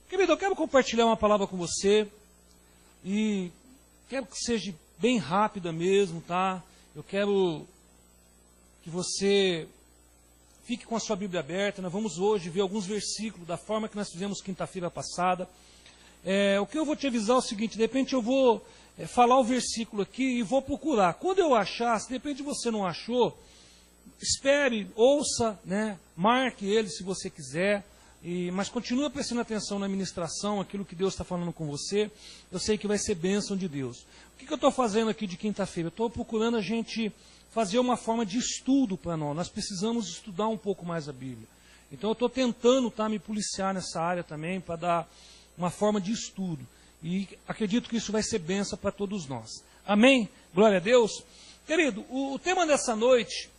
Querido, eu quero compartilhar uma palavra com você e quero que seja bem rápida mesmo, tá? Eu quero que você fique com a sua Bíblia aberta. Nós vamos hoje ver alguns versículos da forma que nós fizemos quinta-feira passada. O que eu vou te avisar é o seguinte: de repente eu vou falar o versículo aqui e vou procurar. Quando eu achar, se de repente você não achou, espere, ouça, né? Marque ele se você quiser. Mas continua prestando atenção na ministração, aquilo que Deus está falando com você. Eu sei que vai ser bênção de Deus. O que eu estou fazendo aqui de quinta-feira? Eu estou procurando a gente fazer uma forma de estudo para nós. Nós precisamos estudar um pouco mais a Bíblia. Então eu estou tentando me policiar nessa área também, para dar uma forma de estudo. E acredito que isso vai ser bênção para todos nós. Amém? Glória a Deus. Querido, o tema dessa noite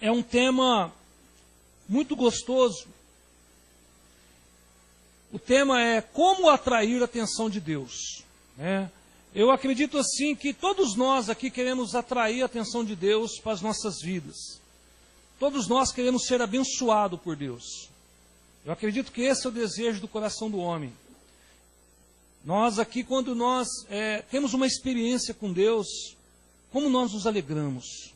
é um tema muito gostoso. O tema é como atrair a atenção de Deus. Eu acredito assim que todos nós aqui queremos atrair a atenção de Deus para as nossas vidas. Todos nós queremos ser abençoados por Deus. Eu acredito que esse é o desejo do coração do homem. Nós aqui, quando nós temos uma experiência com Deus, como nós nos alegramos.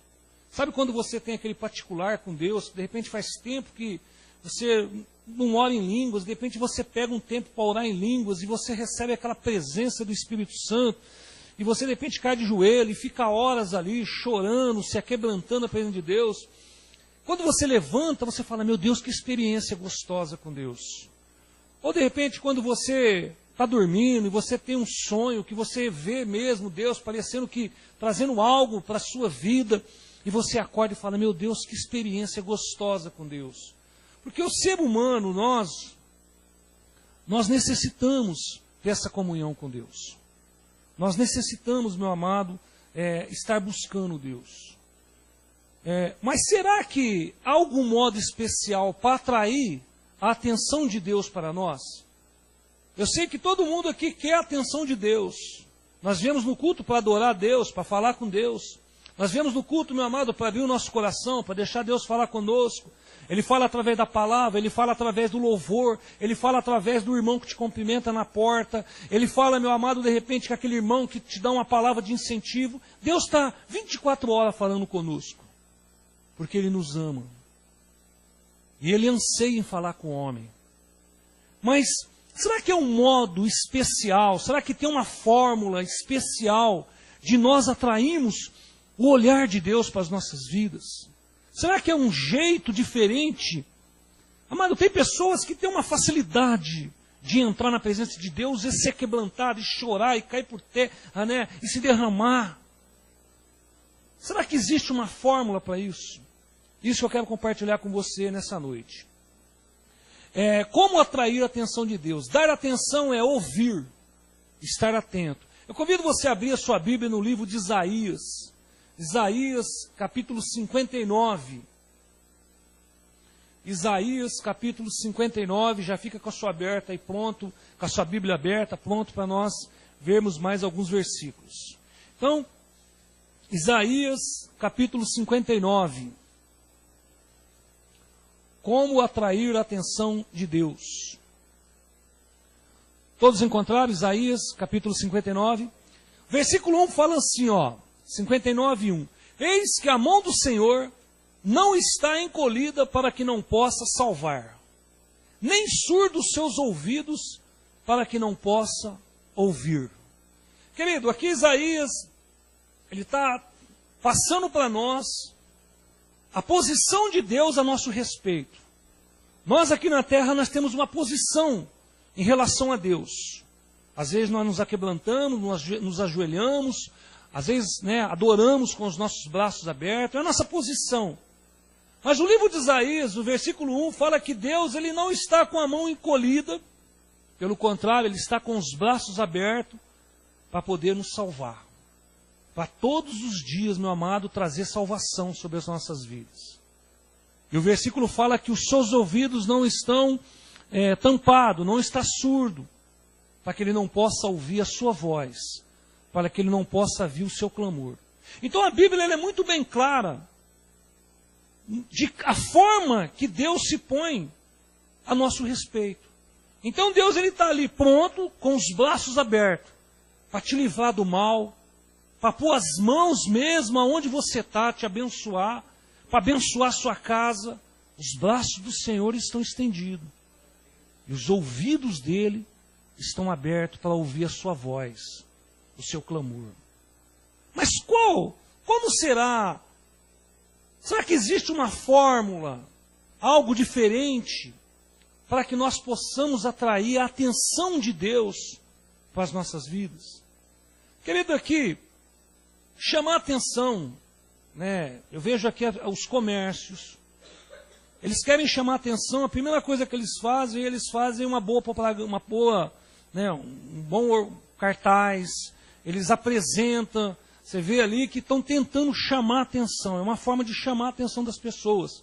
Sabe quando você tem aquele particular com Deus, de repente faz tempo que você não ora em línguas, de repente você pega um tempo para orar em línguas e você recebe aquela presença do Espírito Santo, e você de repente cai de joelho e fica horas ali chorando, se aquebrantando a presença de Deus. Quando você levanta, você fala: meu Deus, que experiência gostosa com Deus. Ou de repente quando você está dormindo e você tem um sonho, que você vê mesmo Deus parecendo que trazendo algo para a sua vida, e você acorda e fala: meu Deus, que experiência gostosa com Deus. Porque o ser humano, nós necessitamos dessa comunhão com Deus. Nós necessitamos, meu amado, estar buscando Deus. Mas será que há algum modo especial para atrair a atenção de Deus para nós? Eu sei que todo mundo aqui quer a atenção de Deus. Nós viemos no culto para adorar a Deus, para falar com Deus. Nós viemos no culto, meu amado, para abrir o nosso coração, para deixar Deus falar conosco. Ele fala através da palavra, Ele fala através do louvor, Ele fala através do irmão que te cumprimenta na porta, Ele fala, meu amado, de repente, com aquele irmão que te dá uma palavra de incentivo. Deus está 24 horas falando conosco, porque Ele nos ama. E Ele anseia em falar com o homem. Mas será que é um modo especial, será que tem uma fórmula especial de nós atrairmos o olhar de Deus para as nossas vidas? Será que é um jeito diferente? Amado, tem pessoas que têm uma facilidade de entrar na presença de Deus e ser quebrantado, e chorar, e cair por terra, né? E se derramar. Será que existe uma fórmula para isso? Isso que eu quero compartilhar com você nessa noite. Como atrair a atenção de Deus? Dar atenção é ouvir, estar atento. Eu convido você a abrir a sua Bíblia no livro de Isaías. Isaías, capítulo 59. Isaías, capítulo 59, já fica com a sua aberta aí pronto, com a sua Bíblia aberta, pronto para nós vermos mais alguns versículos. Então, Isaías, capítulo 59. Como atrair a atenção de Deus? Todos encontraram Isaías, capítulo 59? Versículo 1 fala assim, 59:1. Eis que a mão do Senhor não está encolhida para que não possa salvar, nem surdos os seus ouvidos para que não possa ouvir. Querido, aqui Isaías, ele está passando para nós a posição de Deus a nosso respeito. Nós aqui na terra, nós temos uma posição em relação a Deus. Às vezes nós nos aquebrantamos, nos ajoelhamos, às vezes, adoramos com os nossos braços abertos, é a nossa posição. Mas o livro de Isaías, o versículo 1, fala que Deus, Ele não está com a mão encolhida, pelo contrário, Ele está com os braços abertos para poder nos salvar. Para todos os dias, meu amado, trazer salvação sobre as nossas vidas. E o versículo fala que os seus ouvidos não estão tampados, não está surdo, para que Ele não possa ouvir a sua voz, para que Ele não possa ouvir o seu clamor. Então a Bíblia ela é muito bem clara de a forma que Deus se põe a nosso respeito. Então Deus está ali pronto, com os braços abertos, para te livrar do mal, para pôr as mãos mesmo aonde você está, te abençoar, para abençoar a sua casa. Os braços do Senhor estão estendidos. E os ouvidos dele estão abertos para ouvir a sua voz, o seu clamor. Mas como será? Será que existe uma fórmula, algo diferente, para que nós possamos atrair a atenção de Deus para as nossas vidas? Querido, aqui, chamar atenção, né? Eu vejo aqui os comércios, eles querem chamar atenção, a primeira coisa que eles fazem uma boa propaganda, um bom cartaz, eles apresentam, você vê ali que estão tentando chamar atenção, é uma forma de chamar a atenção das pessoas.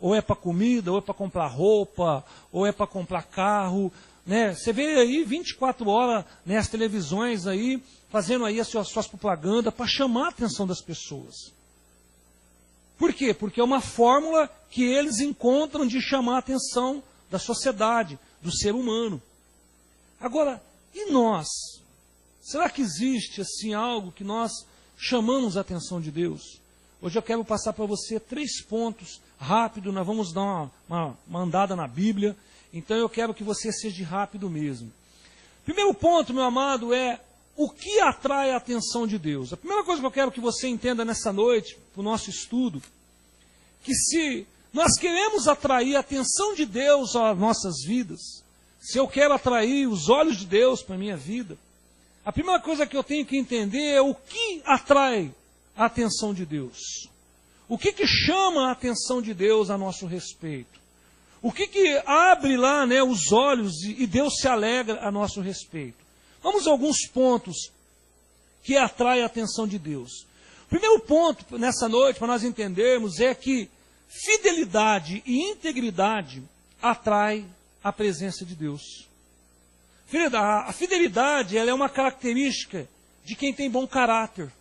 Ou é para comida, ou é para comprar roupa, ou é para comprar carro, né? Você vê aí 24 horas, né, as televisões aí, fazendo aí as suas propagandas para chamar a atenção das pessoas. Por quê? Porque é uma fórmula que eles encontram de chamar a atenção da sociedade, do ser humano. Agora, e nós? Será que existe assim algo que nós chamamos a atenção de Deus? Hoje eu quero passar para você 3 pontos, rápido, nós vamos dar uma andada na Bíblia, então eu quero que você seja rápido mesmo. Primeiro ponto, meu amado, é o que atrai a atenção de Deus. A primeira coisa que eu quero que você entenda nessa noite, para o nosso estudo, que se nós queremos atrair a atenção de Deus às nossas vidas, se eu quero atrair os olhos de Deus para a minha vida, a primeira coisa que eu tenho que entender é o que atrai a atenção de Deus. O que chama a atenção de Deus a nosso respeito? O que abre lá, né, os olhos e Deus se alegra a nosso respeito? Vamos a alguns pontos que atraem a atenção de Deus. O primeiro ponto nessa noite, para nós entendermos, é que fidelidade e integridade atraem a presença de Deus. A fidelidade, ela é uma característica de quem tem bom caráter.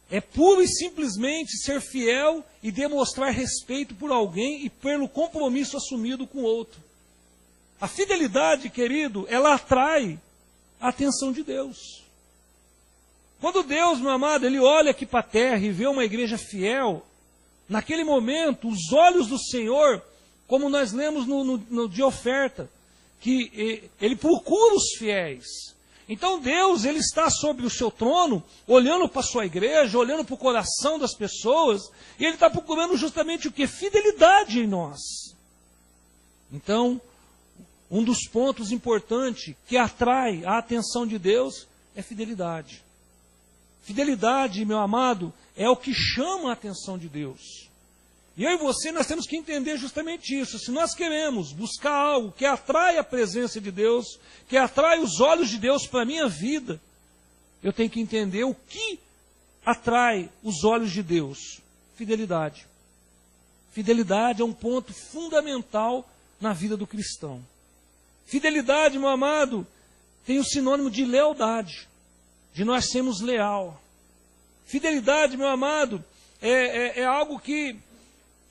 É puro e simplesmente ser fiel e demonstrar respeito por alguém e pelo compromisso assumido com o outro. A fidelidade, querido, ela atrai a atenção de Deus. Quando Deus, meu amado, Ele olha aqui para a terra e vê uma igreja fiel, naquele momento, os olhos do Senhor, como nós lemos no de oferta, que Ele procura os fiéis. Então Deus, Ele está sobre o seu trono, olhando para a sua igreja, olhando para o coração das pessoas, e Ele está procurando justamente o que? Fidelidade em nós. Então, um dos pontos importantes que atrai a atenção de Deus é fidelidade. Fidelidade, meu amado, é o que chama a atenção de Deus. E eu e você, nós temos que entender justamente isso. Se nós queremos buscar algo que atrai a presença de Deus, que atrai os olhos de Deus para a minha vida, eu tenho que entender o que atrai os olhos de Deus. Fidelidade. Fidelidade é um ponto fundamental na vida do cristão. Fidelidade, meu amado, tem o sinônimo de lealdade, de nós sermos leal. Fidelidade, meu amado, é algo que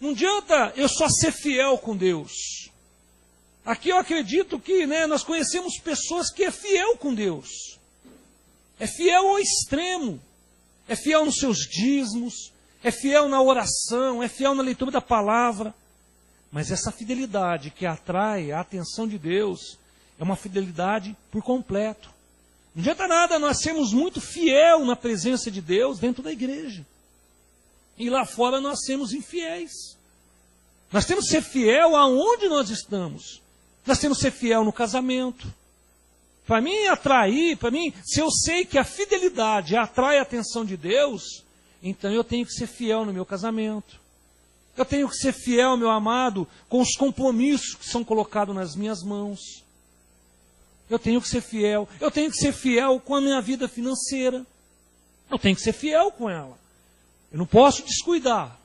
não adianta eu só ser fiel com Deus. Aqui eu acredito que, né, nós conhecemos pessoas que é fiel com Deus. É fiel ao extremo. É fiel nos seus dízimos. É fiel na oração. É fiel na leitura da palavra. Mas essa fidelidade que atrai a atenção de Deus é uma fidelidade por completo. Não adianta nada nós sermos muito fiel na presença de Deus dentro da igreja. E lá fora nós sermos infiéis. Nós temos que ser fiel aonde nós estamos. Nós temos que ser fiel no casamento. Para mim atrair, se eu sei que a fidelidade atrai a atenção de Deus, então eu tenho que ser fiel no meu casamento. Eu tenho que ser fiel, meu amado, com os compromissos que são colocados nas minhas mãos. Eu tenho que ser fiel. Eu tenho que ser fiel com a minha vida financeira. Eu tenho que ser fiel com ela. Eu não posso descuidar.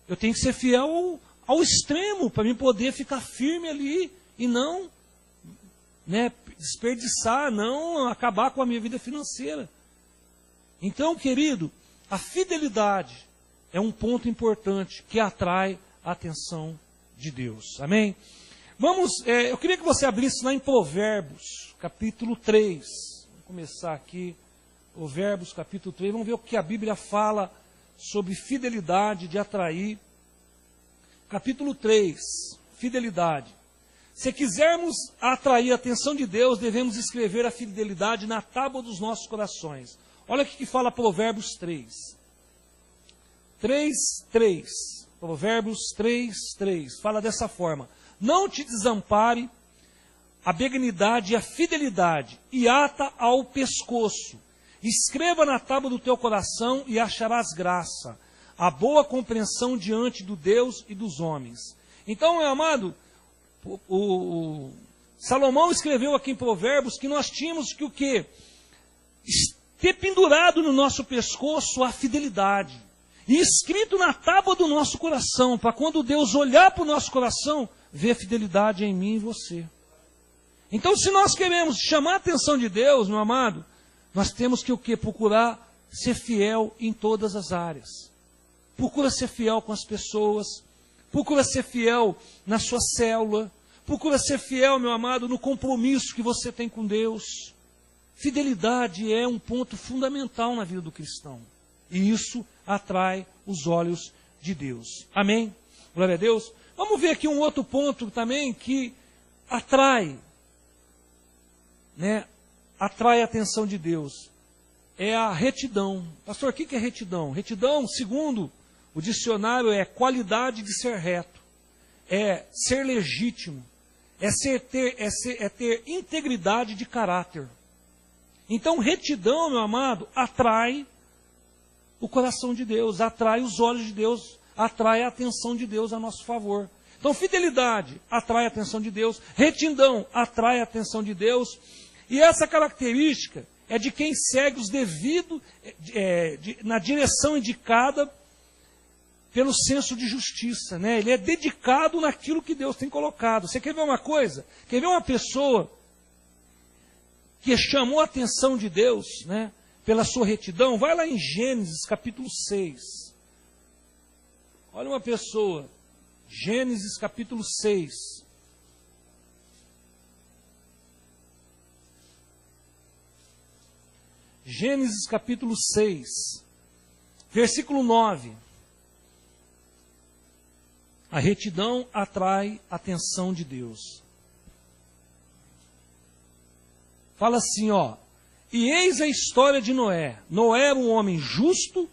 Eu tenho que ser fiel ao extremo para mim poder ficar firme ali e não, né, desperdiçar, não acabar com a minha vida financeira. Então, querido, a fidelidade é um ponto importante que atrai a atenção de Deus. Amém? Eu queria que você abrisse lá em Provérbios, capítulo 3. Vamos começar aqui, Provérbios, capítulo 3. Vamos ver o que a Bíblia fala sobre fidelidade de atrair. Capítulo 3, fidelidade. Se quisermos atrair a atenção de Deus, devemos escrever a fidelidade na tábua dos nossos corações. Olha o que fala Provérbios 3. 3:3. Provérbios 3:3. Fala dessa forma: não te desampare a benignidade e a fidelidade, e ata ao pescoço. Escreva na tábua do teu coração e acharás graça, a boa compreensão diante do Deus e dos homens. Então, meu amado, Salomão escreveu aqui em Provérbios que nós tínhamos que o quê? Ter pendurado no nosso pescoço a fidelidade. E escrito na tábua do nosso coração, para quando Deus olhar para o nosso coração, ver fidelidade em mim e em você. Então, se nós queremos chamar a atenção de Deus, meu amado, nós temos que o quê? Procurar ser fiel em todas as áreas. Procura ser fiel com as pessoas, procura ser fiel na sua célula, procura ser fiel, meu amado, no compromisso que você tem com Deus. Fidelidade é um ponto fundamental na vida do cristão. E isso atrai os olhos de Deus. Amém? Glória a Deus. Vamos ver aqui um outro ponto também que atrai, atrai a atenção de Deus. É a retidão. Pastor, o que é retidão? Retidão, segundo o dicionário, é qualidade de ser reto, é ser legítimo, é ter integridade de caráter. Então, retidão, meu amado, atrai o coração de Deus, atrai os olhos de Deus, atrai a atenção de Deus a nosso favor. Então, fidelidade atrai a atenção de Deus, retidão atrai a atenção de Deus, e essa característica é de quem segue os devidos, na direção indicada pelo senso de justiça, né? Ele é dedicado naquilo que Deus tem colocado. Você quer ver uma coisa? Quer ver uma pessoa que chamou a atenção de Deus, né, pela sua retidão? Vai lá em Gênesis capítulo 6. Olha uma pessoa, Gênesis capítulo 6. Gênesis capítulo 6, versículo 9. A retidão atrai a atenção de Deus. Fala assim, e eis a história de Noé. Noé era um homem justo,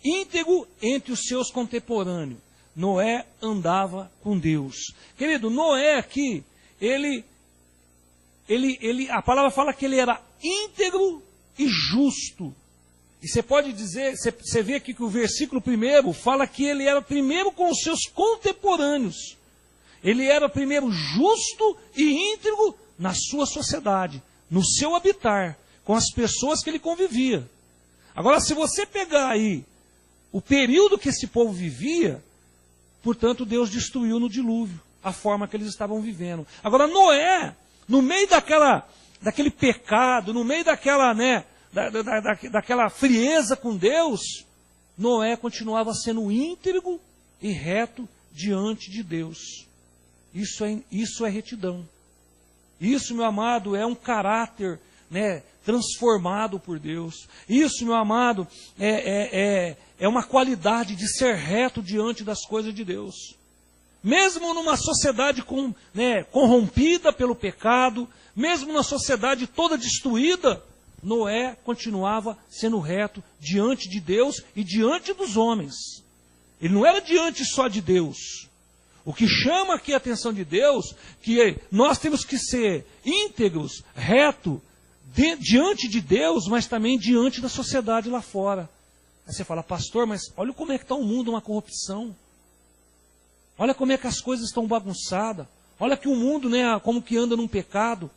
íntegro entre os seus contemporâneos. Noé andava com Deus. Querido, Noé aqui, a palavra fala que ele era íntegro e justo. E você pode dizer, você vê aqui que o versículo primeiro fala que ele era primeiro com os seus contemporâneos. Ele era primeiro justo e íntegro na sua sociedade, no seu habitar, com as pessoas que ele convivia. Agora, se você pegar aí o período que esse povo vivia, portanto, Deus destruiu no dilúvio a forma que eles estavam vivendo. Agora, Noé, no meio daquele pecado, no meio daquela frieza com Deus, Noé continuava sendo íntegro e reto diante de Deus. Isso é retidão. Isso, meu amado, é um caráter, transformado por Deus. Isso, meu amado, é uma qualidade de ser reto diante das coisas de Deus. Mesmo numa sociedade corrompida pelo pecado, mesmo numa sociedade toda destruída, Noé continuava sendo reto diante de Deus e diante dos homens. Ele não era diante só de Deus. O que chama aqui a atenção de Deus, que nós temos que ser íntegros, reto, diante de Deus, mas também diante da sociedade lá fora. Aí você fala, pastor, mas olha como é que está o mundo, uma corrupção. Olha como é que as coisas estão bagunçadas. Olha que o mundo, como que anda num pecado.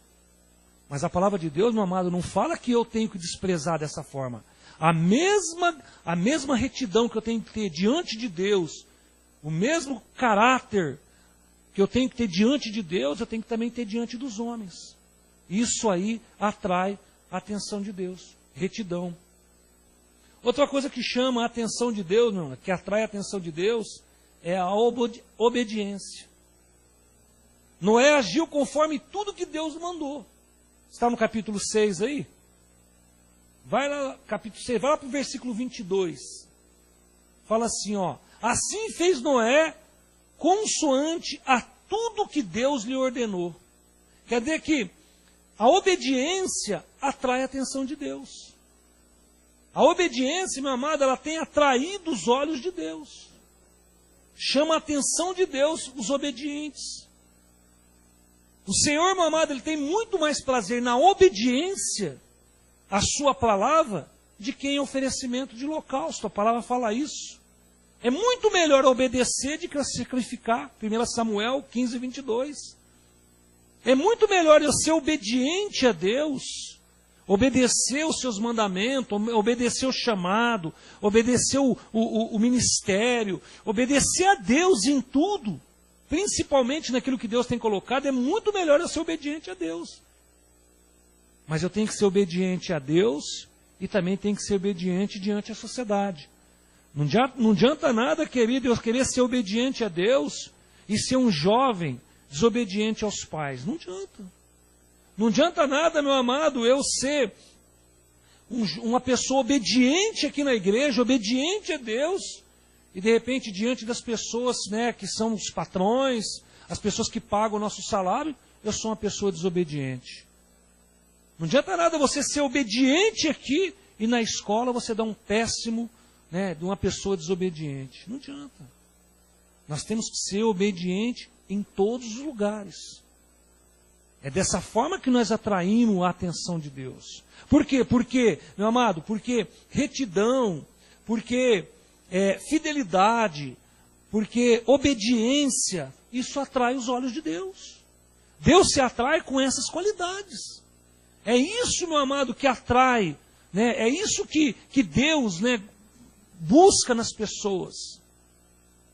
Mas a palavra de Deus, meu amado, não fala que eu tenho que desprezar dessa forma. A mesma retidão que eu tenho que ter diante de Deus, o mesmo caráter que eu tenho que ter diante de Deus, eu tenho que também ter diante dos homens. Isso aí atrai a atenção de Deus. Retidão. Outra coisa que chama a atenção de Deus, meu irmão, que atrai a atenção de Deus, é a obediência. Noé agiu conforme tudo que Deus mandou. Está no capítulo 6 aí? Vai lá, capítulo 6, vai lá para o versículo 22. Fala assim, ó. Assim fez Noé, consoante a tudo que Deus lhe ordenou. Quer dizer que a obediência atrai a atenção de Deus. A obediência, meu amado, ela tem atraído os olhos de Deus. Chama a atenção de Deus os obedientes. O Senhor, meu amado, Ele tem muito mais prazer na obediência à sua palavra de que em oferecimento de holocausto. A palavra fala isso. É muito melhor obedecer do que sacrificar. 1 Samuel 15, 22. É muito melhor eu ser obediente a Deus, obedecer os seus mandamentos, obedecer o chamado, obedecer o ministério, obedecer a Deus em tudo, principalmente naquilo que Deus tem colocado. É muito melhor eu ser obediente a Deus. Mas eu tenho que ser obediente a Deus e também tenho que ser obediente diante da sociedade. Não adianta nada, querido, eu querer ser obediente a Deus e ser um jovem desobediente aos pais. Não adianta. Não adianta nada, meu amado, eu ser uma pessoa obediente aqui na igreja, obediente a Deus, e de repente diante das pessoas, né, que são os patrões, as pessoas que pagam o nosso salário, eu sou uma pessoa desobediente. Não adianta nada você ser obediente aqui e na escola você dar um péssimo, né, de uma pessoa desobediente. Não adianta. Nós temos que ser obediente em todos os lugares. É dessa forma que nós atraímos a atenção de Deus. Por quê? Porque, meu amado, porque retidão, porque fidelidade, porque obediência, isso atrai os olhos de Deus. Deus se atrai com essas qualidades. É isso, meu amado, que atrai, né? É isso que Deus, né, busca nas pessoas.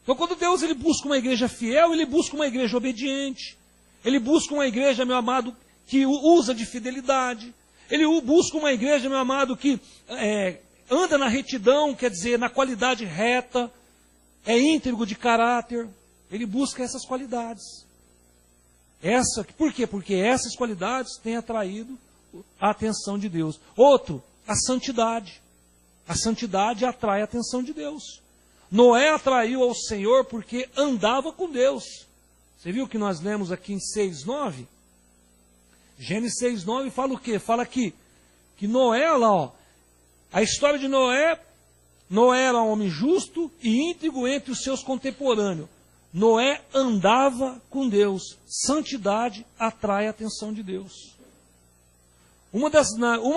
Então, quando Deus ele busca uma igreja fiel, Ele busca uma igreja obediente. Ele busca uma igreja, meu amado, que usa de fidelidade. Ele busca uma igreja, meu amado, que anda na retidão, quer dizer, na qualidade reta, é íntegro de caráter. Ele busca essas qualidades. Por quê? Porque essas qualidades têm atraído a atenção de Deus. Outro, a santidade. A santidade atrai a atenção de Deus. Noé atraiu ao Senhor porque andava com Deus. Você viu que nós lemos aqui em 6:9? Gênesis 6:9 fala o quê? Fala que Noé, lá, ó, a história de Noé era um homem justo e íntegro entre os seus contemporâneos. Noé andava com Deus. Santidade atrai a atenção de Deus. Uma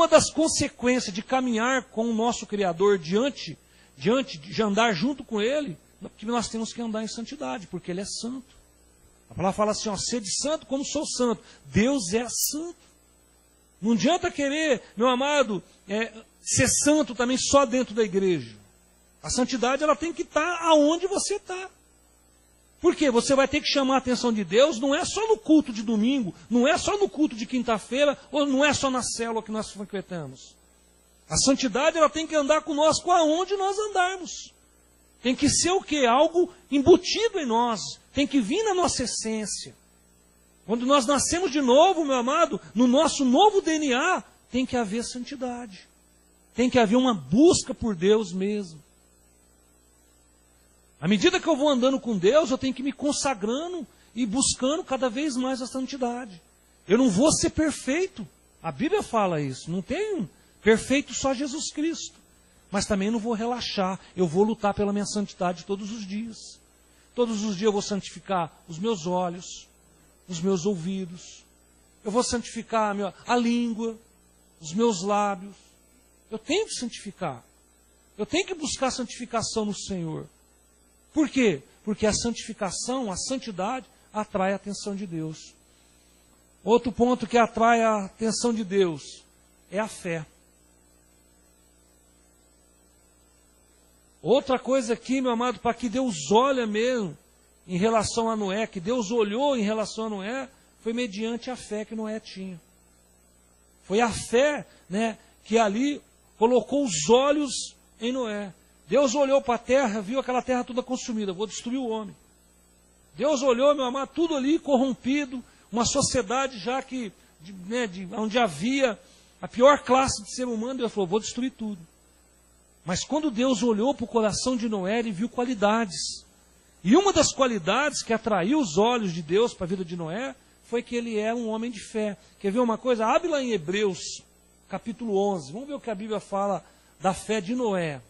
das consequências de caminhar com o nosso Criador diante de andar junto com Ele, é que nós temos que andar em santidade, porque Ele é santo. A palavra fala assim, ó, sede santo como sou santo. Deus é santo. Não adianta querer, meu amado, ser santo também só dentro da igreja. A santidade ela tem que estar aonde você está. Por quê? Você vai ter que chamar a atenção de Deus, não é só no culto de domingo, não é só no culto de quinta-feira, ou não é só na célula que nós frequentamos. A santidade ela tem que andar conosco aonde nós andarmos. Tem que ser o quê? Algo embutido em nós. Tem que vir na nossa essência. Quando nós nascemos de novo, meu amado, no nosso novo DNA, tem que haver santidade. Tem que haver uma busca por Deus mesmo. À medida que eu vou andando com Deus, eu tenho que me consagrando e buscando cada vez mais a santidade. Eu não vou ser perfeito. A Bíblia fala isso. Não tem perfeito só Jesus Cristo. Mas também não vou relaxar. Eu vou lutar pela minha santidade todos os dias. Todos os dias eu vou santificar os meus olhos, os meus ouvidos. Eu vou santificar a língua, os meus lábios. Eu tenho que santificar. Eu tenho que buscar santificação no Senhor. Por quê? Porque a santificação, a santidade, atrai a atenção de Deus. Outro ponto que atrai a atenção de Deus é a fé. Outra coisa aqui, meu amado, para que Deus olhe mesmo em relação a Noé, que Deus olhou em relação a Noé, foi mediante a fé que Noé tinha. Foi a fé, né, que ali colocou os olhos em Noé. Deus olhou para a terra, viu aquela terra toda consumida, vou destruir o homem. Deus olhou, meu amado, tudo ali corrompido, uma sociedade já que, onde havia a pior classe de ser humano, Deus falou, vou destruir tudo. Mas quando Deus olhou para o coração de Noé, ele viu qualidades. E uma das qualidades que atraiu os olhos de Deus para a vida de Noé, foi que ele era um homem de fé. Quer ver uma coisa? Abre lá em Hebreus, capítulo 11. Vamos ver o que a Bíblia fala da fé de Noé.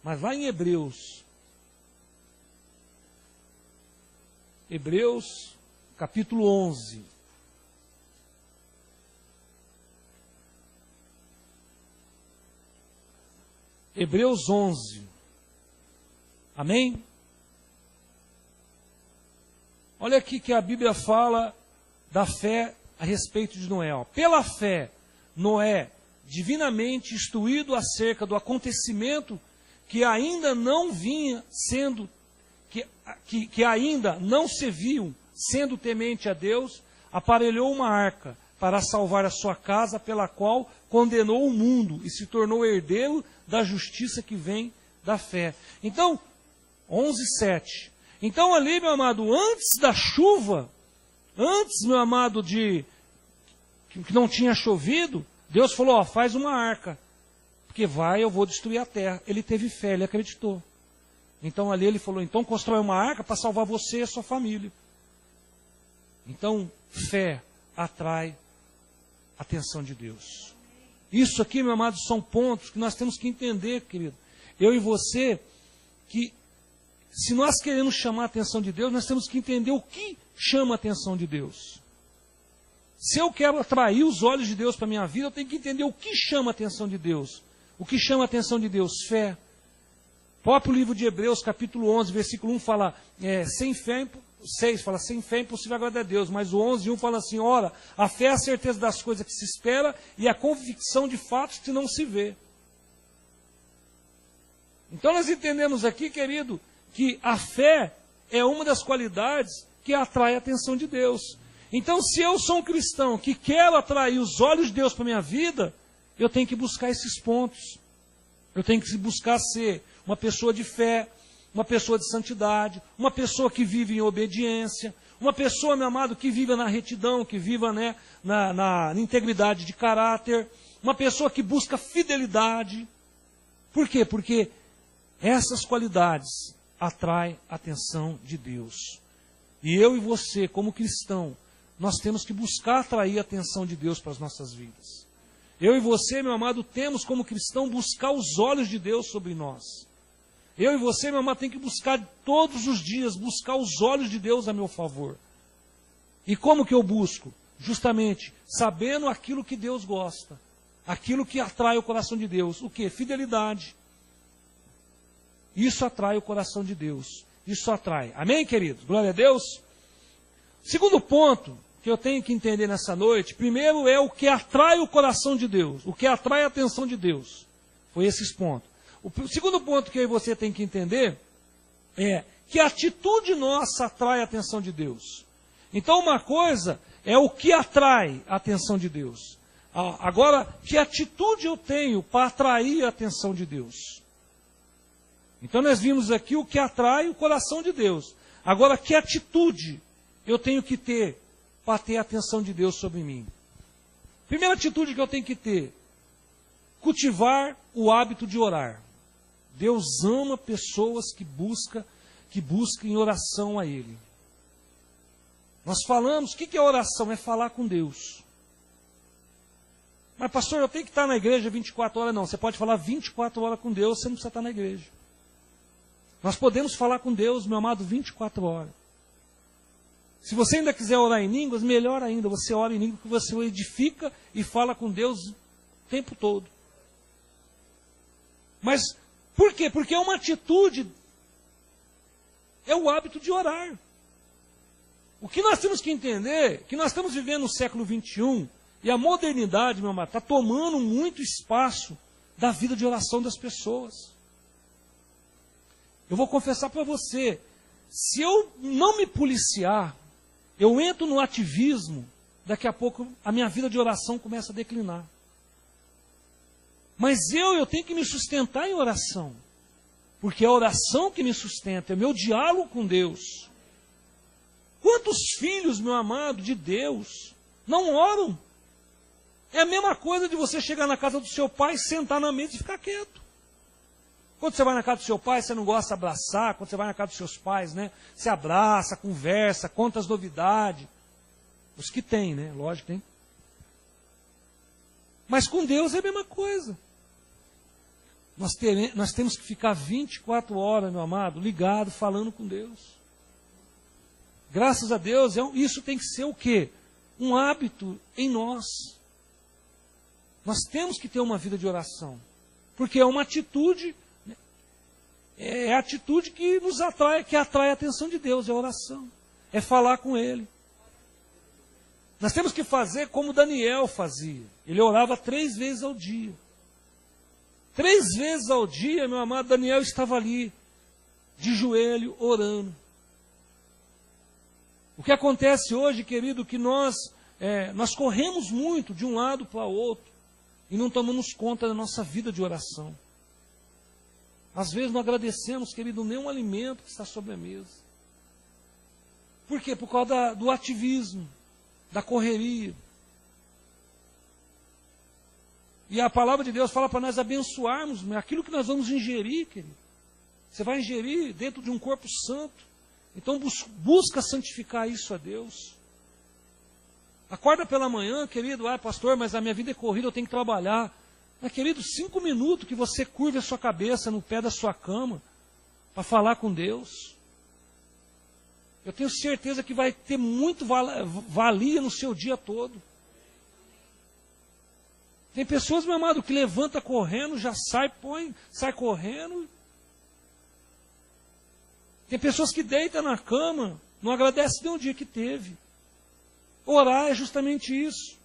Mas lá em Hebreus. Hebreus, capítulo 11. Hebreus 11. Amém? Olha aqui que a Bíblia fala da fé a respeito de Noé. Ó. Pela fé, Noé, divinamente instruído acerca do acontecimento que ainda não vinha sendo, que ainda não se viam, sendo temente a Deus, aparelhou uma arca para salvar a sua casa, pela qual condenou o mundo e se tornou herdeiro da justiça que vem da fé. Então, 11:7. Então ali, meu amado, antes da chuva, antes, meu amado, que não tinha chovido, Deus falou, ó, faz uma arca, porque eu vou destruir a terra. Ele teve fé, ele acreditou. Então ali ele falou, então constrói uma arca para salvar você e a sua família. Então, fé atrai a atenção de Deus. Isso aqui, meu amado, são pontos que nós temos que entender, querido. Eu e você, que se nós queremos chamar a atenção de Deus, nós temos que entender o que chama a atenção de Deus. Se eu quero atrair os olhos de Deus para a minha vida, eu tenho que entender o que chama a atenção de Deus. O que chama a atenção de Deus? Fé. O próprio livro de Hebreus, capítulo 11, versículo 1 fala, sem fé, 6 fala, sem fé é impossível agradar a Deus. Mas o 11:1 fala assim, ora, a fé é a certeza das coisas que se espera e a convicção de fatos que não se vê. Então nós entendemos aqui, querido, que a fé é uma das qualidades que atrai a atenção de Deus. Então, se eu sou um cristão que quero atrair os olhos de Deus para a minha vida, eu tenho que buscar esses pontos. Eu tenho que buscar ser uma pessoa de fé, uma pessoa de santidade, uma pessoa que vive em obediência, uma pessoa, meu amado, que viva na retidão, que viva na integridade de caráter, uma pessoa que busca fidelidade. Por quê? Porque essas qualidades atrai a atenção de Deus. E eu e você, como cristão, nós temos que buscar atrair a atenção de Deus para as nossas vidas. Eu e você, meu amado, temos como cristão buscar os olhos de Deus sobre nós. Eu e você, meu amado, tem que buscar todos os dias, buscar os olhos de Deus a meu favor. E como que eu busco? Justamente sabendo aquilo que Deus gosta, aquilo que atrai o coração de Deus. O que? Fidelidade. Isso atrai o coração de Deus. Isso atrai. Amém, queridos? Glória a Deus. Segundo ponto que eu tenho que entender nessa noite, primeiro é o que atrai o coração de Deus, o que atrai a atenção de Deus. Foi esses pontos. O segundo ponto que eu e você tem que entender é que a atitude nossa atrai a atenção de Deus. Então uma coisa é o que atrai a atenção de Deus. Agora, que atitude eu tenho para atrair a atenção de Deus? Então nós vimos aqui o que atrai o coração de Deus. Agora, que atitude eu tenho que ter para ter a atenção de Deus sobre mim? Primeira atitude que eu tenho que ter, cultivar o hábito de orar. Deus ama pessoas que buscam em oração a Ele. Nós falamos, o que é oração? É falar com Deus. Mas pastor, eu tenho que estar na igreja 24 horas. Não, você pode falar 24 horas com Deus, você não precisa estar na igreja. Nós podemos falar com Deus, meu amado, 24 horas. Se você ainda quiser orar em línguas, melhor ainda, você ora em línguas que você edifica e fala com Deus o tempo todo. Mas, por quê? Porque é uma atitude, é o hábito de orar. O que nós temos que entender, é que nós estamos vivendo no século 21, e a modernidade, meu amado, está tomando muito espaço da vida de oração das pessoas. Eu vou confessar para você, se eu não me policiar, eu entro no ativismo, daqui a pouco a minha vida de oração começa a declinar. Mas eu tenho que me sustentar em oração, porque é a oração que me sustenta, é o meu diálogo com Deus. Quantos filhos, meu amado, de Deus, não oram? É a mesma coisa de você chegar na casa do seu pai, sentar na mesa e ficar quieto. Quando você vai na casa do seu pai, você não gosta de abraçar. Quando você vai na casa dos seus pais, né? Você abraça, conversa, conta as novidades. Os que tem, né? Lógico, tem. Mas com Deus é a mesma coisa. Nós temos que ficar 24 horas, meu amado, ligado, falando com Deus. Graças a Deus, isso tem que ser o quê? Um hábito em nós. Nós temos que ter uma vida de oração. Porque é uma atitude, né? É a atitude que nos atrai, que atrai a atenção de Deus, é a oração. É falar com Ele. Nós temos que fazer como Daniel fazia. Ele orava 3 vezes ao dia. 3 vezes ao dia, meu amado, Daniel estava ali, de joelho, orando. O que acontece hoje, querido, que nós corremos muito de um lado para o outro e não tomamos conta da nossa vida de oração. Às vezes não agradecemos, querido, nenhum alimento que está sobre a mesa. Por quê? Por causa do ativismo, da correria. E a palavra de Deus fala para nós abençoarmos aquilo que nós vamos ingerir, querido. Você vai ingerir dentro de um corpo santo. Então busca santificar isso a Deus. Acorda pela manhã, querido, pastor, mas a minha vida é corrida, eu tenho que trabalhar. Mas, querido, 5 minutos que você curva a sua cabeça no pé da sua cama para falar com Deus. Eu tenho certeza que vai ter muito valia no seu dia todo. Tem pessoas, meu amado, que levanta correndo, já sai correndo. Tem pessoas que deitam na cama, não agradecem nem o dia que teve. Orar é justamente isso.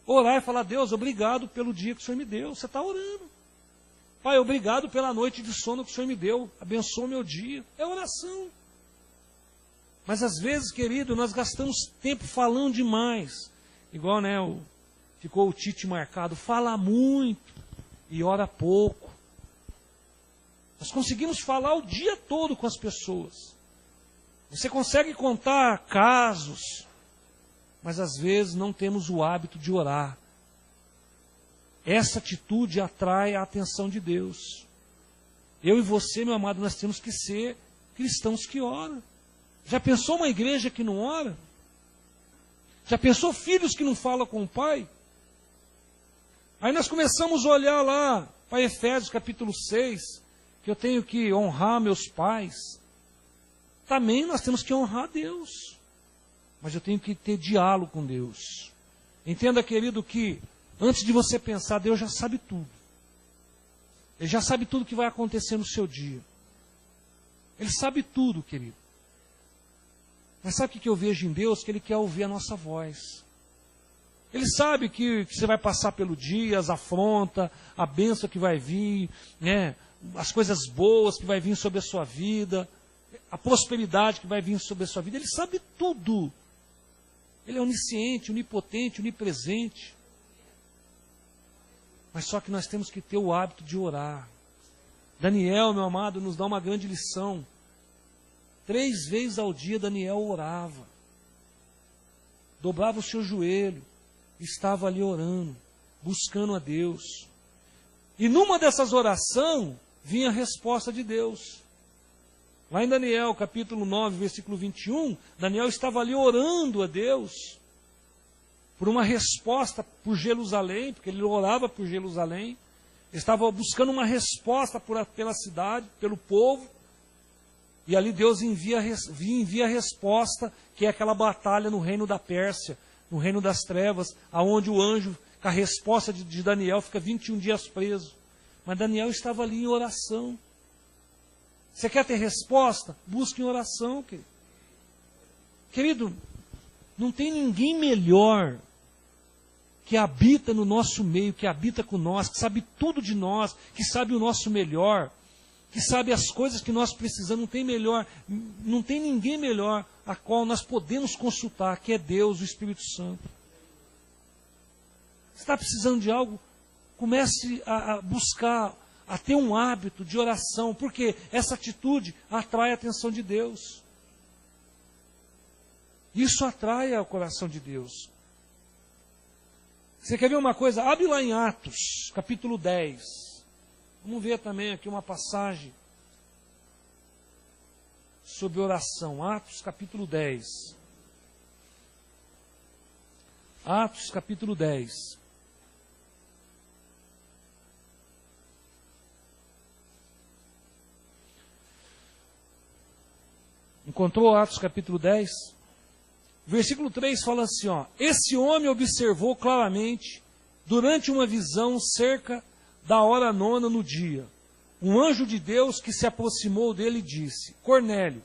Orar é falar, Deus, obrigado pelo dia que o Senhor me deu. Você está orando. Pai, obrigado pela noite de sono que o Senhor me deu. Abençoa o meu dia. É oração. Mas às vezes, querido, nós gastamos tempo falando demais. Igual, né, ficou o Tite marcado. Fala muito e ora pouco. Nós conseguimos falar o dia todo com as pessoas. Você consegue contar casos, mas às vezes não temos o hábito de orar. Essa atitude atrai a atenção de Deus. Eu e você, meu amado, nós temos que ser cristãos que oram. Já pensou uma igreja que não ora? Já pensou filhos que não falam com o pai? Aí nós começamos a olhar lá para Efésios capítulo 6, que eu tenho que honrar meus pais. Também nós temos que honrar Deus. Mas eu tenho que ter diálogo com Deus. Entenda, querido, que antes de você pensar, Deus já sabe tudo. Ele já sabe tudo que vai acontecer no seu dia. Ele sabe tudo, querido. Mas sabe o que eu vejo em Deus? Que Ele quer ouvir a nossa voz. Ele sabe que você vai passar pelo dia, as afrontas, a bênção que vai vir, né? As coisas boas que vai vir sobre a sua vida, a prosperidade que vai vir sobre a sua vida. Ele sabe tudo. Ele é onisciente, onipotente, onipresente. Mas só que nós temos que ter o hábito de orar. Daniel, meu amado, nos dá uma grande lição. 3 vezes ao dia Daniel orava. Dobrava o seu joelho. Estava ali orando, buscando a Deus. E numa dessas orações, vinha a resposta de Deus. Lá em Daniel, capítulo 9, versículo 21, Daniel estava ali orando a Deus por uma resposta por Jerusalém, porque ele orava por Jerusalém. Ele estava buscando uma resposta pela cidade, pelo povo. E ali Deus envia a resposta, que é aquela batalha no reino da Pérsia, no reino das trevas, aonde o anjo, com a resposta de Daniel, fica 21 dias preso. Mas Daniel estava ali em oração. Você quer ter resposta? Busque em oração, querido. Querido, não tem ninguém melhor que habita no nosso meio, que habita com nós, que sabe tudo de nós, que sabe o nosso melhor, que sabe as coisas que nós precisamos. Não tem ninguém melhor a qual nós podemos consultar, que é Deus, o Espírito Santo. Você está precisando de algo? Comece a buscar, a ter um hábito de oração, porque essa atitude atrai a atenção de Deus. Isso atrai ao coração de Deus. Você quer ver uma coisa? Abre lá em Atos, capítulo 10. Vamos ver também aqui uma passagem sobre oração. Atos, capítulo 10. Atos, capítulo 10. Encontrou Atos, capítulo 10? Versículo 3 fala assim, ó: esse homem observou claramente, durante uma visão, cerca da hora 9 no dia, um anjo de Deus que se aproximou dele e disse: Cornélio.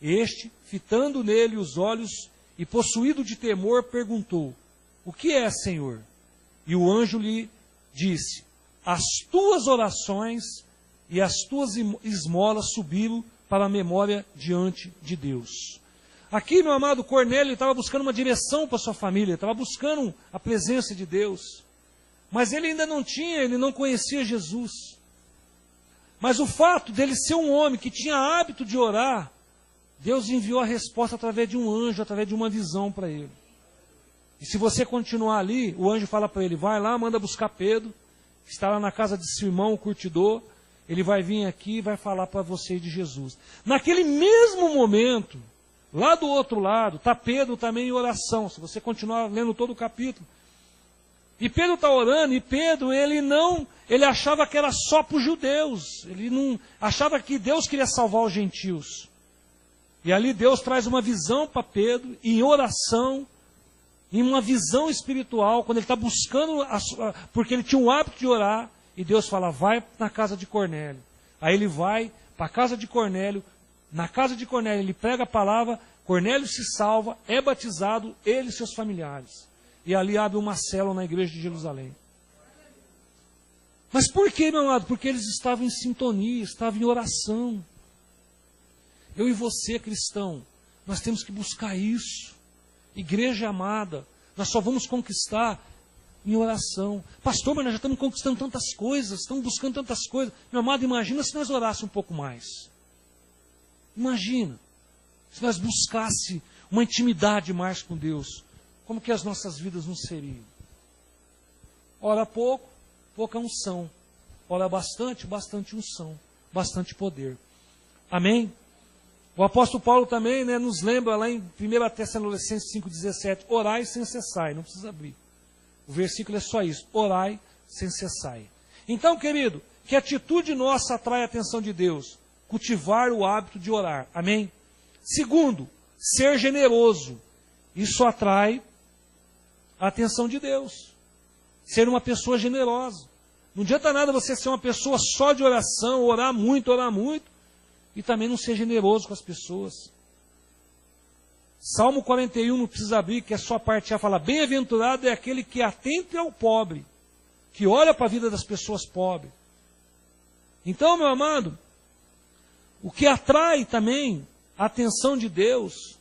Este, fitando nele os olhos e possuído de temor, perguntou: o que é, Senhor? E o anjo lhe disse: as tuas orações e as tuas esmolas subiram para a memória diante de Deus. Aqui, meu amado, Cornélio estava buscando uma direção para sua família, estava buscando a presença de Deus. Mas ele ainda não tinha, ele não conhecia Jesus. Mas o fato dele ser um homem que tinha hábito de orar, Deus enviou a resposta através de um anjo, através de uma visão para ele. E se você continuar ali, o anjo fala para ele: vai lá, manda buscar Pedro, que está lá na casa de seu irmão, o curtidor. Ele vai vir aqui e vai falar para você de Jesus. Naquele mesmo momento, lá do outro lado, está Pedro também em oração. Se você continuar lendo todo o capítulo. E Pedro está orando, e Pedro, ele achava que era só para os judeus. Ele não achava que Deus queria salvar os gentios. E ali Deus traz uma visão para Pedro, em oração, em uma visão espiritual, quando ele está buscando, porque ele tinha o hábito de orar, e Deus fala: vai na casa de Cornélio. Aí ele vai para a casa de Cornélio, na casa de Cornélio ele prega a palavra, Cornélio se salva, é batizado, ele e seus familiares. E ali abre uma célula na igreja de Jerusalém. Mas por que, meu amado? Porque eles estavam em sintonia, estavam em oração. Eu e você, cristão, nós temos que buscar isso. Igreja amada, nós só vamos conquistar em oração. Pastor, mas nós já estamos conquistando tantas coisas, estamos buscando tantas coisas. Meu amado, imagina se nós orássemos um pouco mais. Imagina se nós buscássemos uma intimidade mais com Deus. Como que as nossas vidas não seriam? Ora pouco, pouca unção. Ora bastante, bastante unção. Bastante poder. Amém? O apóstolo Paulo também, nos lembra lá em 1 Tessalonicenses 5,17, orai sem cessar, não precisa abrir. O versículo é só isso, orai sem cessar. Então, querido, que atitude nossa atrai a atenção de Deus? Cultivar o hábito de orar, amém? Segundo, ser generoso. Isso atrai a atenção de Deus. Ser uma pessoa generosa. Não adianta nada você ser uma pessoa só de oração, orar muito, e também não ser generoso com as pessoas. Salmo 41, não precisa abrir, que é só a parte A, fala: bem-aventurado é aquele que é atento ao pobre, que olha para a vida das pessoas pobres. Então, meu amado, o que atrai também a atenção de Deus,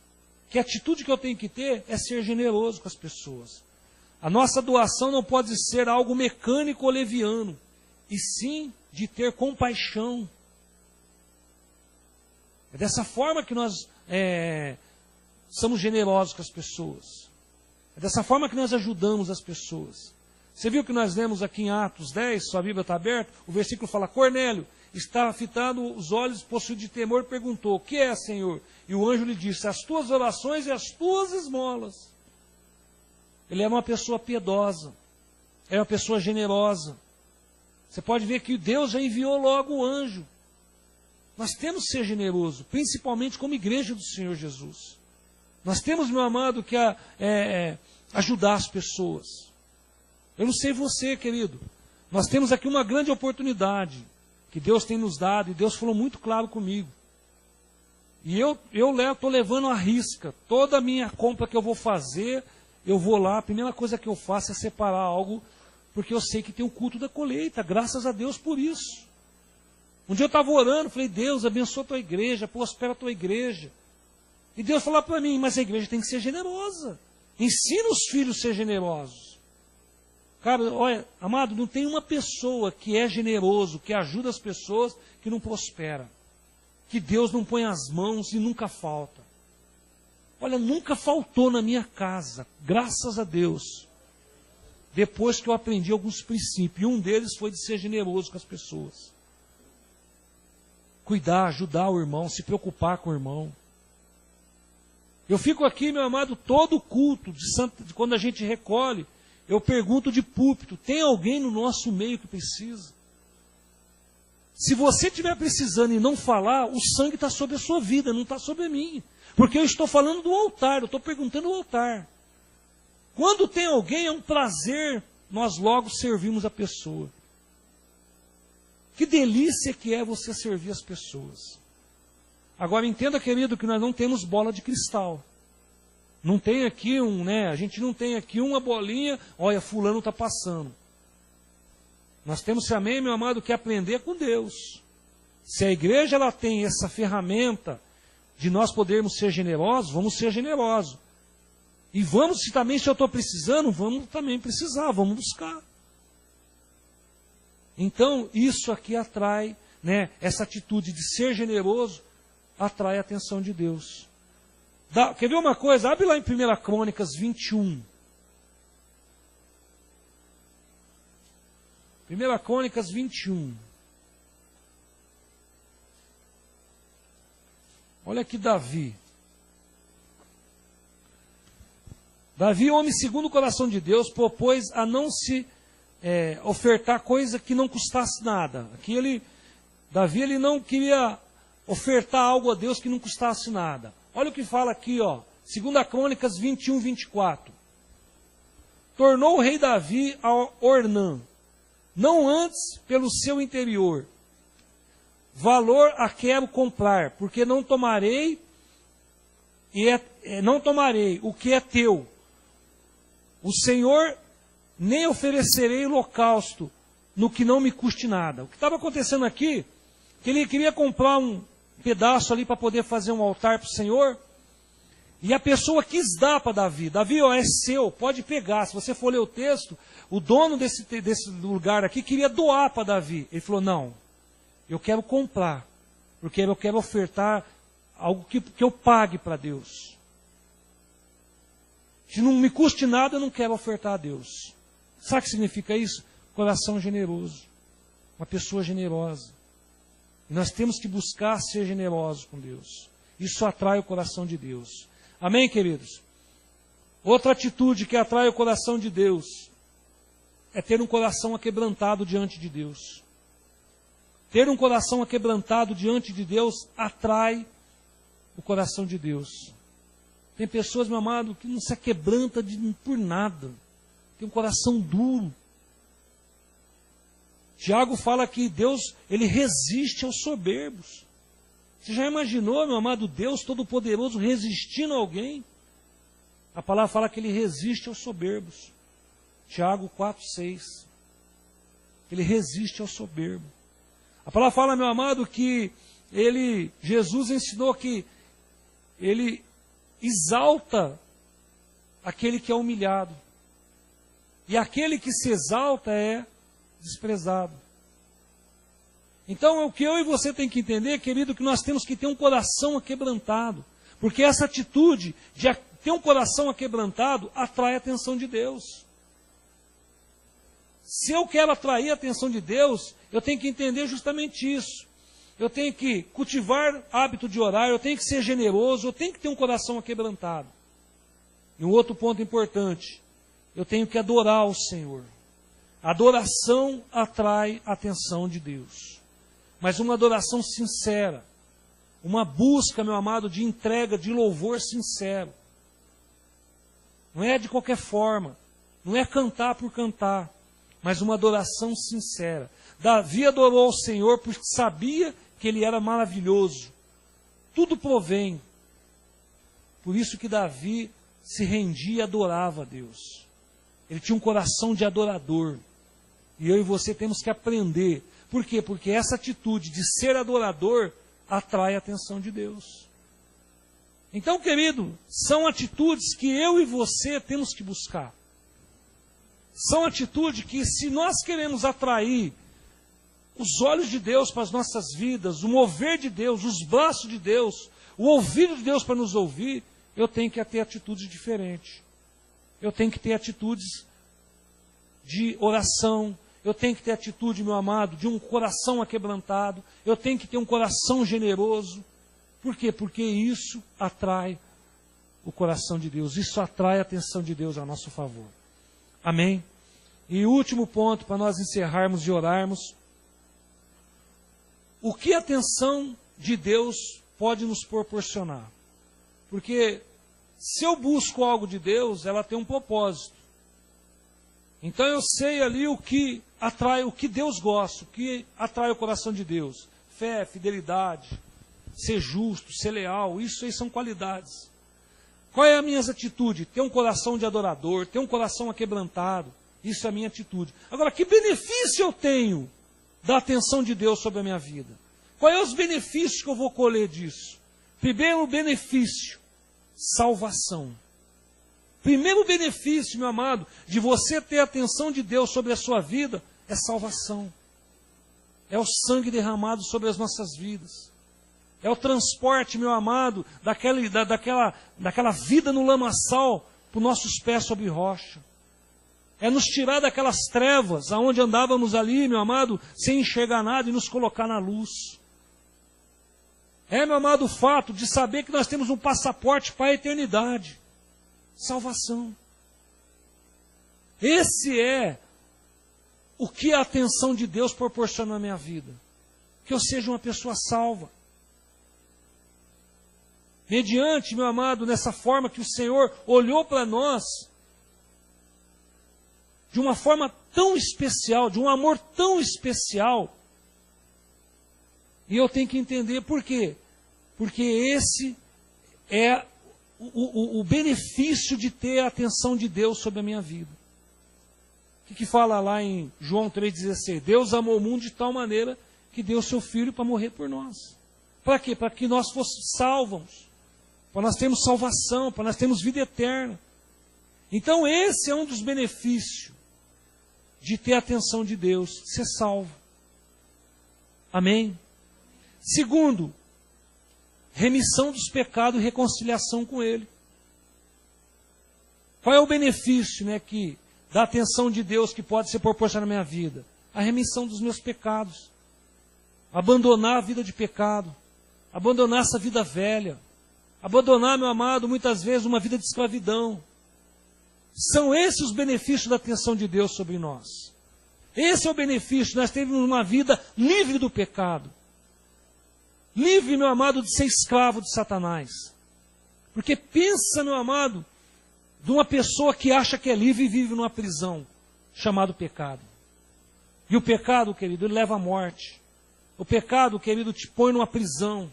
que a atitude que eu tenho que ter é ser generoso com as pessoas. A nossa doação não pode ser algo mecânico ou leviano, e sim de ter compaixão. É dessa forma que nós somos generosos com as pessoas. É dessa forma que nós ajudamos as pessoas. Você viu que nós lemos aqui em Atos 10, sua Bíblia está aberta, o versículo fala: Cornélio estava fitando os olhos, possuído de temor, perguntou: o que é, Senhor? E o anjo lhe disse: as tuas orações e as tuas esmolas. Ele era uma pessoa piedosa, era uma pessoa generosa. Você pode ver que Deus já enviou logo o anjo. Nós temos que ser generosos, principalmente como igreja do Senhor Jesus. Nós temos, meu amado, que ajudar as pessoas. Eu não sei você, querido. Nós temos aqui uma grande oportunidade que Deus tem nos dado, e Deus falou muito claro comigo. E eu estou levando à risca. Toda a minha compra que eu vou fazer, eu vou lá, a primeira coisa que eu faço é separar algo, porque eu sei que tem o culto da colheita, graças a Deus por isso. Um dia eu estava orando, falei: Deus, abençoa a tua igreja, prospera a tua igreja. E Deus falou para mim: mas a igreja tem que ser generosa. Ensina os filhos a ser generosos. Cara, olha, amado, não tem uma pessoa que é generoso, que ajuda as pessoas, que não prospera. Que Deus não põe as mãos e nunca falta. Olha, nunca faltou na minha casa, graças a Deus, depois que eu aprendi alguns princípios. E um deles foi de ser generoso com as pessoas. Cuidar, ajudar o irmão, se preocupar com o irmão. Eu fico aqui, meu amado, todo culto, de quando a gente recolhe, eu pergunto de púlpito, tem alguém no nosso meio que precisa? Se você estiver precisando e não falar, o sangue está sobre a sua vida, não está sobre a minha. Porque eu estou falando do altar, eu estou perguntando do altar. Quando tem alguém, é um prazer, nós logo servimos a pessoa. Que delícia que é você servir as pessoas. Agora entenda, querido, que nós não temos bola de cristal. Não tem aqui a gente não tem aqui uma bolinha, olha, fulano está passando. Nós temos também, meu amado, que aprender com Deus. Se a igreja ela tem essa ferramenta de nós podermos ser generosos, vamos ser generosos. E vamos, se eu estou precisando, vamos também precisar, vamos buscar. Então, isso aqui atrai, essa atitude de ser generoso, atrai a atenção de Deus. Quer ver uma coisa? Abre lá em 1 Crônicas 21. 1 Crônicas 21. Olha aqui Davi. Davi, homem segundo o coração de Deus, propôs a não se ofertar coisa que não custasse nada. Aqui Davi ele não queria ofertar algo a Deus que não custasse nada. Olha o que fala aqui, 2 Crônicas 21, 24. Tornou o rei Davi a Ornã, não antes pelo seu interior. Valor a quero comprar, porque não tomarei o que é teu. O Senhor nem oferecerei holocausto no que não me custe nada. O que estava acontecendo aqui, que ele queria comprar um pedaço ali para poder fazer um altar para o Senhor, e a pessoa quis dar para Davi. Davi, é seu, pode pegar. Se você for ler o texto, o dono desse lugar aqui queria doar para Davi. Ele falou, não, eu quero comprar, porque eu quero ofertar algo que eu pague para Deus. Se não me custe nada, eu não quero ofertar a Deus. Sabe o que significa isso? Coração generoso. Uma pessoa generosa. E nós temos que buscar ser generosos com Deus. Isso atrai o coração de Deus. Amém, queridos? Outra atitude que atrai o coração de Deus é ter um coração aquebrantado diante de Deus. Ter um coração aquebrantado diante de Deus atrai o coração de Deus. Tem pessoas, meu amado, que não se aquebranta por nada. Tem um coração duro. Tiago fala que Deus, ele resiste aos soberbos. Você já imaginou, meu amado, Deus Todo-Poderoso resistindo a alguém? A palavra fala que ele resiste aos soberbos. Tiago 4,6. Ele resiste ao soberbo. A palavra fala, meu amado, que Jesus ensinou que ele exalta aquele que é humilhado. E aquele que se exalta é desprezado. Então, o que eu e você tem que entender, querido, que nós temos que ter um coração aquebrantado. Porque essa atitude de ter um coração aquebrantado atrai a atenção de Deus. Se eu quero atrair a atenção de Deus, eu tenho que entender justamente isso. Eu tenho que cultivar hábito de orar, eu tenho que ser generoso, eu tenho que ter um coração aquebrantado. E um outro ponto importante, eu tenho que adorar o Senhor. Adoração atrai a atenção de Deus. Mas uma adoração sincera, uma busca, meu amado, de entrega, de louvor sincero. Não é de qualquer forma, não é cantar por cantar, mas uma adoração sincera. Davi adorou ao Senhor porque sabia que Ele era maravilhoso. Tudo provém. Por isso que Davi se rendia e adorava a Deus. Ele tinha um coração de adorador. E eu e você temos que aprender. Por quê? Porque essa atitude de ser adorador atrai a atenção de Deus. Então, querido, são atitudes que eu e você temos que buscar. São atitudes que, se nós queremos atrair os olhos de Deus para as nossas vidas, o mover de Deus, os braços de Deus, o ouvido de Deus para nos ouvir, eu tenho que ter atitudes diferentes. Eu tenho que ter atitudes de oração. Eu tenho que ter atitude, meu amado, de um coração aquebrantado. Eu tenho que ter um coração generoso. Por quê? Porque isso atrai o coração de Deus. Isso atrai a atenção de Deus a nosso favor. Amém? E último ponto, para nós encerrarmos e orarmos. O que a atenção de Deus pode nos proporcionar? Porque se eu busco algo de Deus, ela tem um propósito. Então eu sei ali o que atrai, o que Deus gosta, o que atrai o coração de Deus. Fé, fidelidade, ser justo, ser leal, isso aí são qualidades. Qual é a minha atitude? Ter um coração de adorador, ter um coração aquebrantado. Isso é a minha atitude. Agora, que benefício eu tenho da atenção de Deus sobre a minha vida? Quais são os benefícios que eu vou colher disso? Primeiro benefício, salvação. Primeiro benefício, meu amado, de você ter a atenção de Deus sobre a sua vida, é salvação. É o sangue derramado sobre as nossas vidas. É o transporte, meu amado, daquela vida no lamaçal para os nossos pés sobre rocha. É nos tirar daquelas trevas, aonde andávamos ali, meu amado, sem enxergar nada e nos colocar na luz. É, meu amado, o fato de saber que nós temos um passaporte para a eternidade. Salvação. Esse é o que a atenção de Deus proporciona na minha vida. Que eu seja uma pessoa salva. Mediante, meu amado, nessa forma que o Senhor olhou para nós, de uma forma tão especial, de um amor tão especial. E eu tenho que entender por quê. Porque esse é o benefício de ter a atenção de Deus sobre a minha vida. O que fala lá em João 3,16? Deus amou o mundo de tal maneira que deu seu Filho para morrer por nós. Para quê? Para que nós fôssemos salvos. Para nós termos salvação, para nós termos vida eterna. Então esse é um dos benefícios de ter a atenção de Deus, ser salvo. Amém? Segundo, remissão dos pecados e reconciliação com Ele. Qual é o benefício, da atenção de Deus que pode ser proporcionada na minha vida? A remissão dos meus pecados. Abandonar a vida de pecado. Abandonar essa vida velha. Abandonar, meu amado, muitas vezes uma vida de escravidão. São esses os benefícios da atenção de Deus sobre nós. Esse é o benefício, nós temos uma vida livre do pecado. Livre, meu amado, de ser escravo de Satanás. Porque pensa, meu amado, de uma pessoa que acha que é livre e vive numa prisão, chamado pecado. E o pecado, querido, ele leva à morte. O pecado, querido, te põe numa prisão.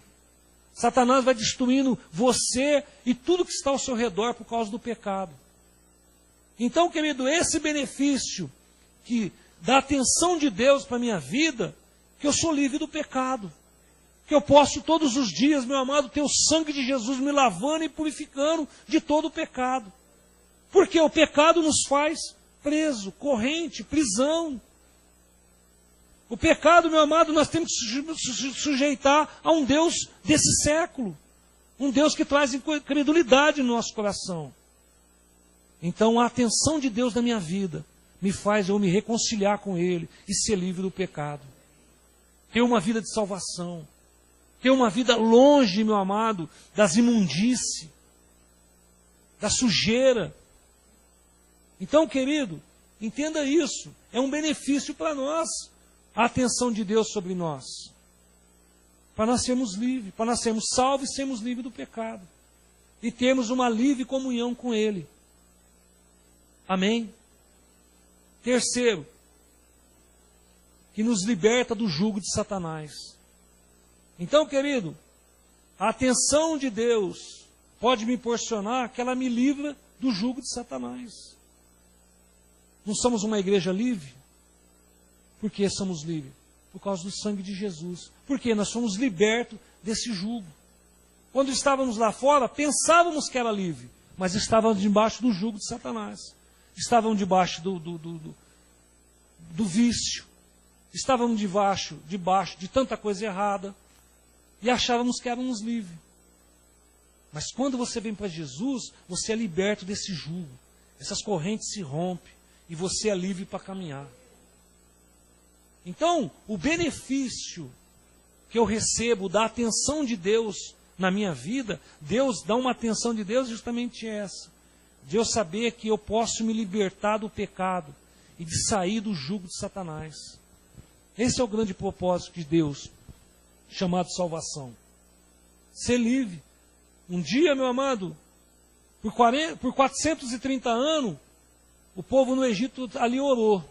Satanás vai destruindo você e tudo que está ao seu redor por causa do pecado. Então, querido, esse benefício que da atenção de Deus para a minha vida, que eu sou livre do pecado. Que eu posso todos os dias, meu amado, ter o sangue de Jesus me lavando e purificando de todo o pecado. Porque o pecado nos faz preso, corrente, prisão. O pecado, meu amado, nós temos que sujeitar a um Deus desse século. Um Deus que traz incredulidade no nosso coração. Então a atenção de Deus na minha vida me faz eu me reconciliar com Ele e ser livre do pecado. Ter uma vida de salvação. Ter uma vida longe, meu amado, das imundícies, da sujeira. Então, querido, entenda isso. É um benefício para nós, a atenção de Deus sobre nós. Para nós sermos livres, para nós sermos salvos e sermos livres do pecado. E termos uma livre comunhão com Ele. Amém? Terceiro, que nos liberta do jugo de Satanás. Então, querido, a atenção de Deus pode me proporcionar que ela me livra do jugo de Satanás. Não somos uma igreja livre? Por que somos livres? Por causa do sangue de Jesus. Porque nós somos libertos desse jugo. Quando estávamos lá fora, pensávamos que era livre, mas estávamos debaixo do jugo de Satanás. Estávamos debaixo do vício. Estávamos debaixo de tanta coisa errada. E achávamos que éramos livres. Mas quando você vem para Jesus, você é liberto desse jugo. Essas correntes se rompem e você é livre para caminhar. Então, o benefício que eu recebo da atenção de Deus na minha vida, Deus dá uma atenção de Deus justamente essa. De eu saber que eu posso me libertar do pecado e de sair do jugo de Satanás. Esse é o grande propósito de Deus, chamado salvação. Ser livre. Um dia, meu amado, por 430 anos, o povo no Egito ali orou.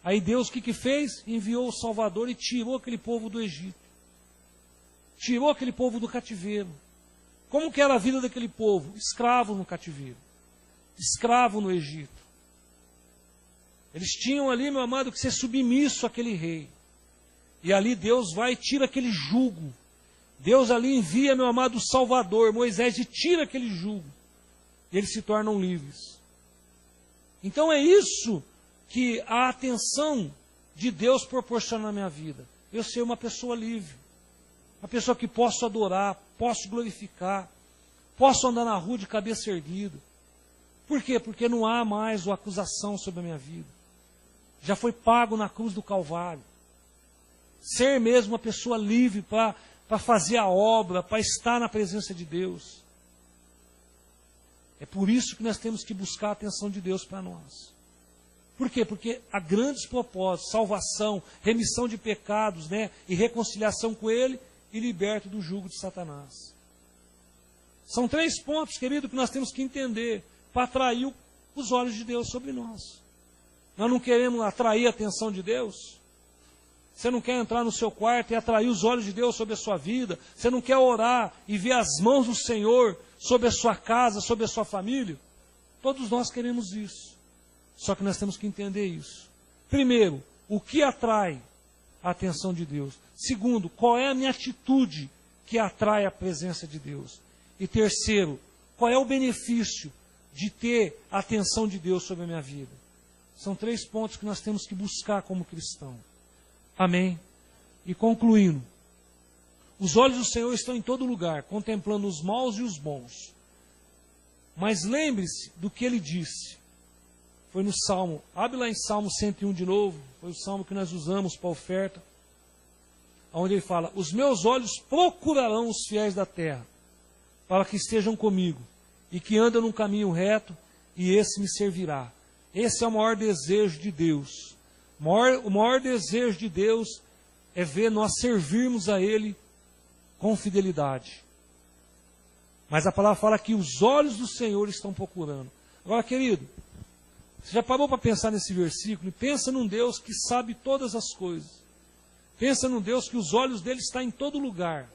Aí Deus o que fez? Enviou o Salvador e tirou aquele povo do Egito. Tirou aquele povo do cativeiro. Como que era a vida daquele povo? Escravo no cativeiro. Escravo no Egito. Eles tinham ali, meu amado, que ser submisso àquele rei. E ali Deus vai e tira aquele jugo. Deus ali envia, meu amado, o Salvador, Moisés, e tira aquele jugo. E eles se tornam livres. Então é isso que a atenção de Deus proporciona na minha vida. Eu ser uma pessoa livre. Uma pessoa que posso adorar, posso glorificar, posso andar na rua de cabeça erguida. Por quê? Porque não há mais uma acusação sobre a minha vida. Já foi pago na cruz do Calvário. Ser mesmo uma pessoa livre para fazer a obra, para estar na presença de Deus. É por isso que nós temos que buscar a atenção de Deus para nós. Por quê? Porque há grandes propósitos, salvação, remissão de pecados, né? E reconciliação com Ele e liberto do jugo de Satanás. São 3 pontos, querido, que nós temos que entender para atrair os olhos de Deus sobre nós. Nós não queremos atrair a atenção de Deus. Você não quer entrar no seu quarto e atrair os olhos de Deus sobre a sua vida. Você não quer orar e ver as mãos do Senhor sobre a sua casa, sobre a sua família. Todos nós queremos isso. Só que nós temos que entender isso. Primeiro, o que atrai a atenção de Deus? Segundo, qual é a minha atitude que atrai a presença de Deus? E terceiro, qual é o benefício de ter a atenção de Deus sobre a minha vida? São 3 pontos que nós temos que buscar como cristão. Amém? E concluindo, os olhos do Senhor estão em todo lugar, contemplando os maus e os bons. Mas lembre-se do que Ele disse. Foi no Salmo, abre lá em Salmo 101 de novo, foi o Salmo que nós usamos para a oferta, onde ele fala, os meus olhos procurarão os fiéis da terra, para que estejam comigo, e que andam num caminho reto, e esse me servirá. Esse é o maior desejo de Deus. O maior desejo de Deus é ver nós servirmos a Ele com fidelidade. Mas a palavra fala que os olhos do Senhor estão procurando. Agora, querido, você já parou para pensar nesse versículo? E pensa num Deus que sabe todas as coisas. Pensa num Deus que os olhos dele estão em todo lugar.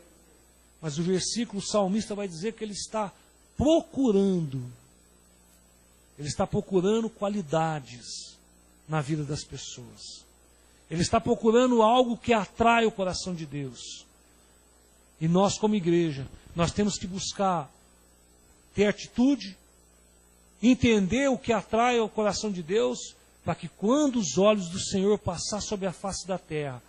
Mas o versículo, o salmista vai dizer que ele está procurando. Ele está procurando qualidades na vida das pessoas. Ele está procurando algo que atrai o coração de Deus. E nós, como igreja, nós temos que buscar ter atitude, entender o que atrai o coração de Deus, para que quando os olhos do Senhor passar sobre a face da terra,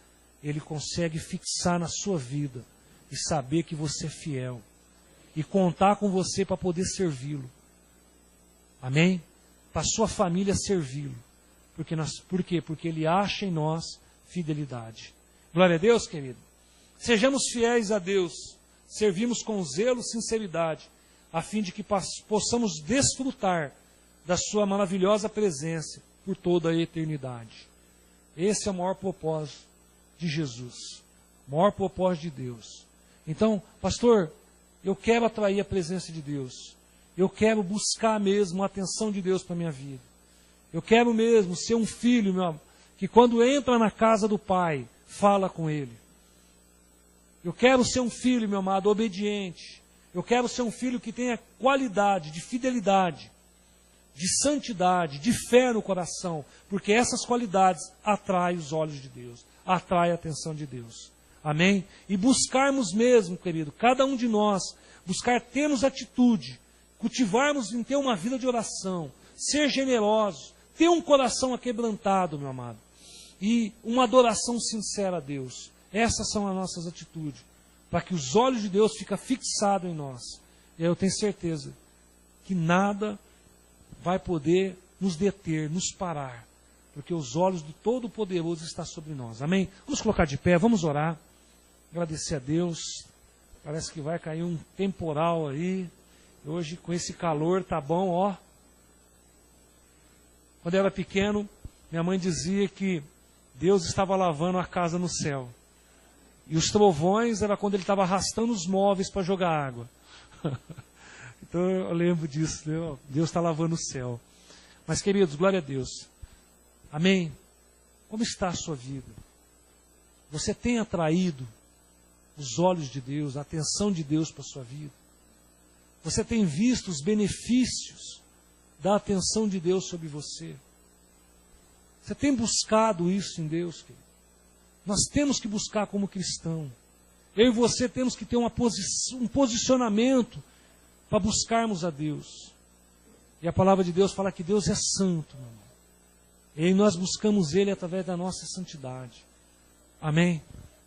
Ele consegue fixar na sua vida e saber que você é fiel e contar com você para poder servi-lo. Amém? Para a sua família servi-lo. Por quê? Porque Ele acha em nós fidelidade. Glória a Deus, querido. Sejamos fiéis a Deus, servimos com zelo e sinceridade, a fim de que possamos desfrutar da sua maravilhosa presença por toda a eternidade. Esse é o maior propósito de Jesus, o maior propósito de Deus. Então, pastor, eu quero atrair a presença de Deus. Eu quero buscar mesmo a atenção de Deus para a minha vida. Eu quero mesmo ser um filho, meu amor, que quando entra na casa do Pai, fala com Ele. Eu quero ser um filho, meu amado, obediente. Eu quero ser um filho que tenha qualidade de fidelidade, de santidade, de fé no coração, porque essas qualidades atraem os olhos de Deus, atraem a atenção de Deus. Amém? E buscarmos mesmo, querido, cada um de nós, buscar termos atitude, cultivarmos em ter uma vida de oração, ser generosos, ter um coração aquebrantado, meu amado, e uma adoração sincera a Deus. Essas são as nossas atitudes, para que os olhos de Deus fiquem fixados em nós, E aí eu tenho certeza que nada vai poder nos deter, nos parar, porque os olhos do Todo-Poderoso estão sobre nós. Amém? Vamos colocar de pé, vamos orar, agradecer a Deus. Parece que vai cair um temporal aí. Hoje, com esse calor, tá bom, ó. Quando eu era pequeno, minha mãe dizia que Deus estava lavando a casa no céu. E os trovões era quando ele estava arrastando os móveis para jogar água. Então eu lembro disso, né? Deus está lavando o céu. Mas, queridos, glória a Deus. Amém? Como está a sua vida? Você tem atraído os olhos de Deus, a atenção de Deus para a sua vida? Você tem visto os benefícios da atenção de Deus sobre você? Você tem buscado isso em Deus, querido? Nós temos que buscar como cristão. Eu e você temos que ter um posicionamento para buscarmos a Deus. E a palavra de Deus fala que Deus é santo, meu irmão. E nós buscamos Ele através da nossa santidade. Amém?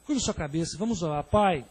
Curva sua cabeça, vamos orar. Pai,